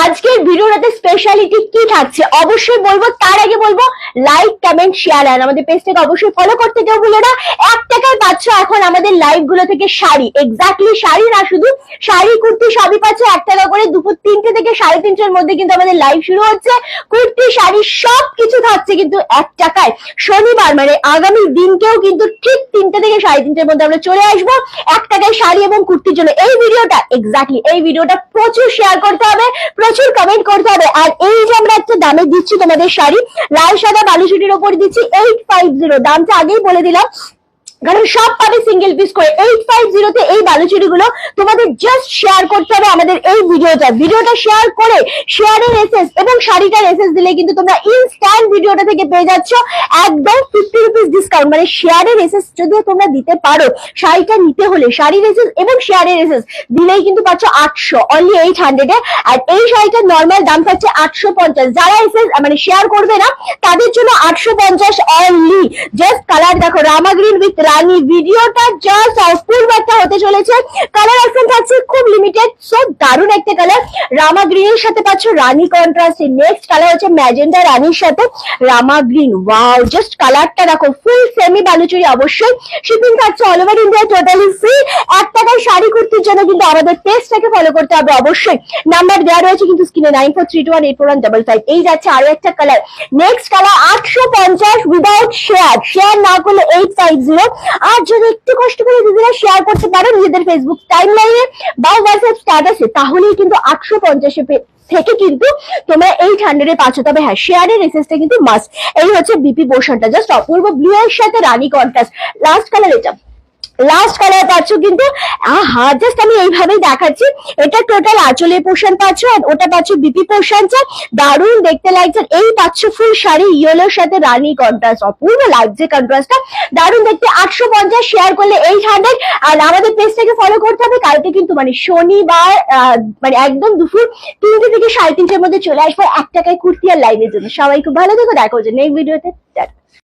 আজকের ভিডিওটাতে স্পেশালিটি কি থাকছে অবশ্যই বলবো। তার আগে বলবো লাইক কমেন্ট শেয়ার আর আমাদের পেজটাকে অবশ্যই ফলো করতে কেউ ভুলো না। 1 টাকায় পাচ্ছ এখন আমাদের লাইভ গুলো থেকে শাড়ি, এক্স্যাক্টলি শাড়ি না, শুধু শাড়ি কুর্তি সবই পাচ্ছ 1 টাকা করে। দুপুর 3টে থেকে 3:30টার মধ্যে কিন্তু আমাদের লাইভ শুরু হচ্ছে। কুর্তি শাড়ি সবকিছু থাকছে কিন্তু 1 টাকায়। শনিবার মানে আগামী দিনকেও কিন্তু ঠিক 3টে থেকে 3:30টার মধ্যে আমরা চলে আসবো 1 টাকায় শাড়ি এবং কুর্তির জন্য। এই ভিডিওটা এক্স্যাক্টলি এই ভিডিওটা প্রচুর শেয়ার করতে হবে, প্রচুর কমেন্ট করতে হবে। আর এই যে আমরা একটা দামে দিচ্ছি তোমাদের শাড়ি, লাল সাদা বালুচুটির ওপর দিচ্ছি 850, দামটা আগেই বলে দিলাম কারণ সব পাবে সিঙ্গেল পিস করে। 850 তে এই বালুচুরি গুলো তোমাদের জাস্ট শেয়ার করতে হবে আমাদের এই ভিডিওটা শেয়ার করে শেয়ারের এসএস এবং শাড়িটার এসএস দিলে কিন্তু তোমরা ইনস্ট্যান্ট ভিডিওটা থেকে পেয়ে যাচ্ছ একদম 50 রুপিস ডিসকাউন্ট। মানে শেয়ারের এসএস যদি তোমরা দিতে পারো, শাড়িটা নিতে হলে শাড়ির এসএস এবং শেয়ারের এসএস দিলেই কিন্তু পাচ্ছ 800, অনলি 800 এ। আর এই শাড়িটার নর্মাল দাম থাকছে 850। যারা এসএস মানে শেয়ার করবে না তাদের জন্য 850 অনলি। জাস্ট কালার দেখো, রামা গ্রিন উইথ রানী। ভিডিওটা জাস্ট অপূর্ব একটা হতে চলেছে। কালার অপশন থাকছে খুব লিমিটেড, সো দারুণ একটা কালার। রামা গ্রিনের সাথে পাচ্ছ রানী কন্ট্রাস্টে। নেক্সট কালার হচ্ছে ম্যাজেন্ডা রানীর সাথে রামা গ্রিন। ওয়াও, জাস্ট কালারটা দেখো, ফুল সেমি বালুচুরি। অবশ্যই শিপিং থাকছে all over India, totally free. 1 টাকায় শাড়ি কুর্তির জন্য কিন্তু আমাদের পেজটাকে ফলো করতে হবে অবশ্যই। নাম্বার দেওয়া রয়েছে কিন্তু স্ক্রিনে 9432184155। এই যাচ্ছে আরো একটা colour. Next colour 850 without share না করলে 850। আর যদি একটু কষ্ট করে দিদিরা শেয়ার করতে পারো নিজেদের ফেসবুক টাইমলাইনে বা হোয়াটসঅ্যাপ স্ট্যাটাসে, তাহলেই কিন্তু 850 থেকে কিন্তু তোমরা 800 পাচ্ছ। তবে হ্যাঁ, শেয়ারের এসএসটা কিন্তু মাস্ট। এই হচ্ছে বিপি পোর্শনটা, জাস্ট অপূর্ব ব্লু এর সাথে রানী কন্ট্রাস্ট। লাস্ট কালার এটা, লাস্ট কালার পাচ্ছ কিন্তু। জাস্ট আমি এইভাবেই দেখাচ্ছি। এটা টোটাল আঁচলের পোর্শন পাচ্ছ আর ওটা পাচ্ছ বিপি পোর্শনটা। দারুণ দেখতে লাগছে। এই পাচ্ছ ফুল শাড়ি ইয়েলোর সাথে রানী কন্ট্রাস্ট, অপূর্ব লাগছে কন্ট্রাস্টটা, দারুণ দেখতে। 850 শেয়ার করলে 800। আর আমাদের পেজটাকে ফলো করতে হবে। কালকে কিন্তু মানে শনিবার মানে একদম দুপুর 3টে থেকে 3:30টার মধ্যে চলে আসবো 1 টাকায় কুর্তি আর লাইভের জন্য। সবাই খুব ভালো থেকো, দেখা হচ্ছে নেক্সট ভিডিওতে।